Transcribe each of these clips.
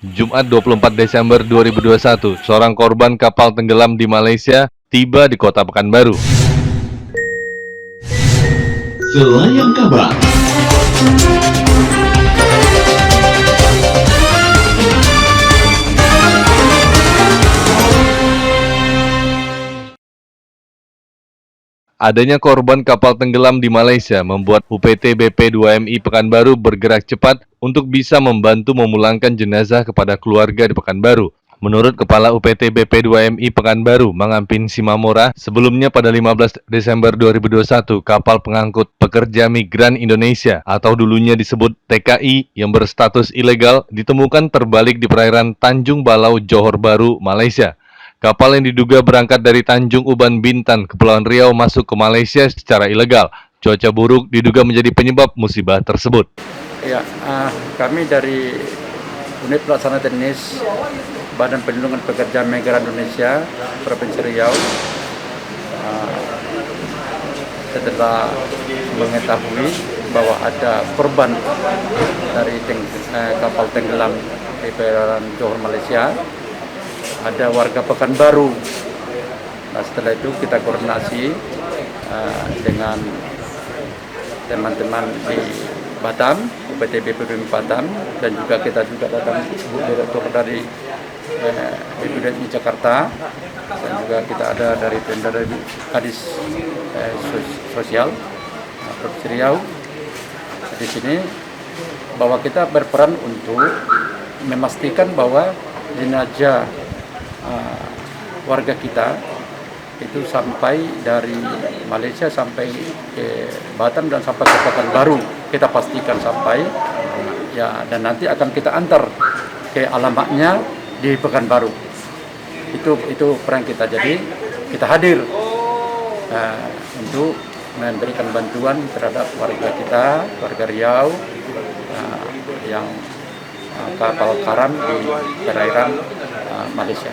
Jumat 24 Desember 2021, seorang korban kapal tenggelam di Malaysia tiba di kota Pekanbaru. Selayang Kabar. Adanya korban kapal tenggelam di Malaysia membuat UPT BP2MI Pekanbaru bergerak cepat untuk bisa membantu memulangkan jenazah kepada keluarga di Pekanbaru. Menurut Kepala UPT BP2MI Pekanbaru, Mangampin Simamora, sebelumnya pada 15 Desember 2021, kapal pengangkut pekerja migran Indonesia atau dulunya disebut TKI yang berstatus ilegal ditemukan terbalik di perairan Tanjung Balau, Johor Bahru, Malaysia. Kapal yang diduga berangkat dari Tanjung Uban Bintan, Kepulauan Riau masuk ke Malaysia secara ilegal. Cuaca buruk diduga menjadi penyebab musibah tersebut. Ya, kami dari Unit Pelaksana Teknis Badan Perlindungan Pekerja Migran Indonesia Provinsi Riau setelah mengetahui bahwa ada korban dari kapal tenggelam di perairan Johor Malaysia, ada warga Pekanbaru. Nah, setelah itu kita koordinasi dengan teman-teman di Batam, UPT BP2MI Batam, dan juga kita datang direktur dari BP2MI Jakarta, dan juga kita ada dari Kadis Sosial Provinsi Riau di sini, bahwa kita berperan untuk memastikan bahwa jenazah warga kita itu sampai dari Malaysia sampai ke Batam dan sampai ke Pekanbaru, kita pastikan sampai ya, dan nanti akan kita antar ke alamatnya di Pekanbaru. Itu peran kita, jadi kita hadir untuk memberikan bantuan terhadap warga kita, warga Riau yang kapal karam di perairan Malaysia.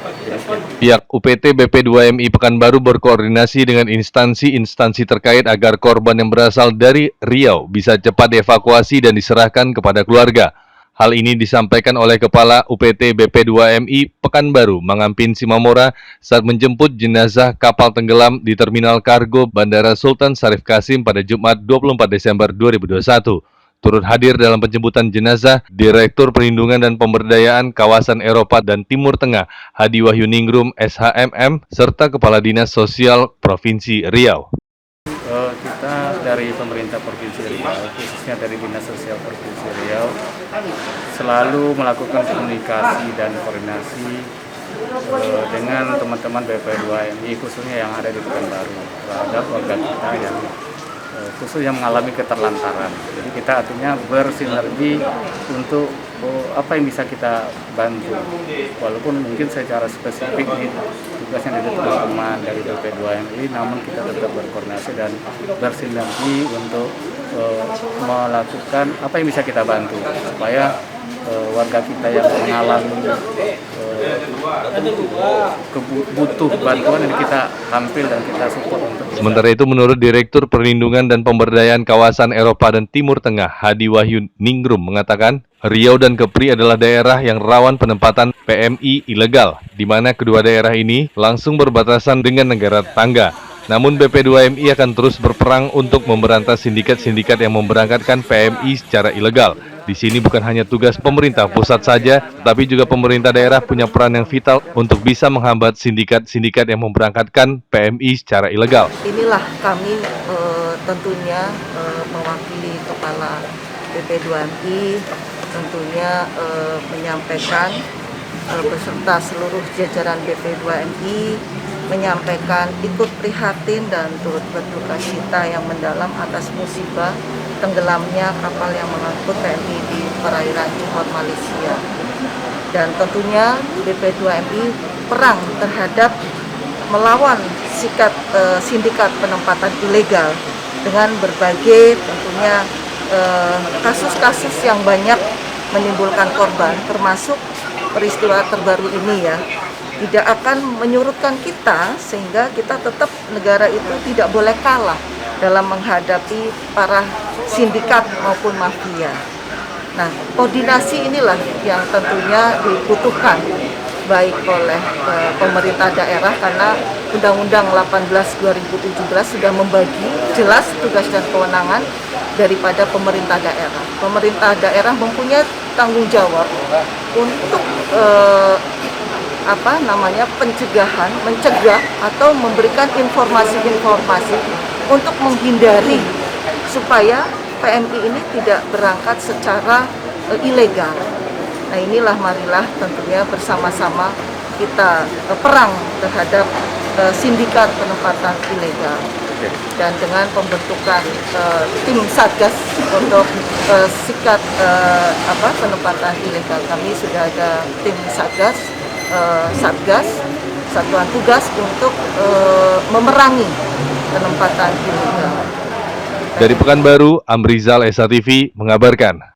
Pihak UPT BP2MI Pekanbaru berkoordinasi dengan instansi-instansi terkait agar korban yang berasal dari Riau bisa cepat dievakuasi dan diserahkan kepada keluarga. Hal ini disampaikan oleh Kepala UPT BP2MI Pekanbaru, Mangampin Simamora, saat menjemput jenazah kapal tenggelam di Terminal Kargo Bandara Sultan Syarif Kasim pada Jumat 24 Desember 2021. Turut hadir dalam penjemputan jenazah Direktur Perlindungan dan Pemberdayaan Kawasan Eropa dan Timur Tengah Hadi Wahyuningrum SHMM serta Kepala Dinas Sosial Provinsi Riau. Kita dari pemerintah Provinsi Riau, khususnya dari Dinas Sosial Provinsi Riau, selalu melakukan komunikasi dan koordinasi dengan teman-teman BP2MI, khususnya yang ada di Pekanbaru, terhadap warga kita yang khusus yang mengalami keterlantaran. Jadi kita artinya bersinergi untuk apa yang bisa kita bantu. Walaupun mungkin secara spesifik ini tugasnya dari teman-teman dari BP2MI, namun kita tetap berkoordinasi dan bersinergi untuk melakukan apa yang bisa kita bantu supaya warga kita yang mengalami butuh bantuan ini kita tampil dan kita support untuk. Sementara itu, menurut Direktur Perlindungan dan Pemberdayaan Kawasan Eropa dan Timur Tengah Hadi Wahyuningrum mengatakan, Riau dan Kepri adalah daerah yang rawan penempatan PMI ilegal, di mana kedua daerah ini langsung berbatasan dengan negara tetangga. Namun BP2MI akan terus berperang untuk memberantas sindikat-sindikat yang memberangkatkan PMI secara ilegal. Di sini bukan hanya tugas pemerintah pusat saja, tetapi juga pemerintah daerah punya peran yang vital untuk bisa menghambat sindikat-sindikat yang memberangkatkan PMI secara ilegal. Inilah kami tentunya mewakili Kepala BP2MI tentunya menyampaikan beserta seluruh jajaran BP2MI menyampaikan ikut prihatin dan turut berduka cita yang mendalam atas musibah tenggelamnya kapal yang mengangkut PMI di perairan Johor Malaysia. Dan tentunya BP2MI perang terhadap melawan sindikat penempatan ilegal dengan berbagai tentunya kasus-kasus yang banyak menimbulkan korban, termasuk peristiwa terbaru ini ya. Tidak akan menyurutkan kita, sehingga kita tetap negara itu tidak boleh kalah dalam menghadapi para sindikat maupun mafia. Nah, koordinasi inilah yang tentunya dibutuhkan baik oleh pemerintah daerah karena Undang-Undang 18/2017 sudah membagi jelas tugas dan kewenangan daripada pemerintah daerah. Pemerintah daerah mempunyai tanggung jawab untuk mencegah atau memberikan informasi-informasi untuk menghindari supaya PMI ini tidak berangkat secara ilegal. Nah, inilah marilah tentunya bersama-sama kita perang terhadap sindikat penempatan ilegal. Dan dengan pembentukan tim Satgas untuk sikat penempatan ilegal, kami sudah ada tim Satgas, satuan tugas untuk memerangi penempatan ilegal. Dari Pekanbaru, Amrizal, Esa TV mengabarkan.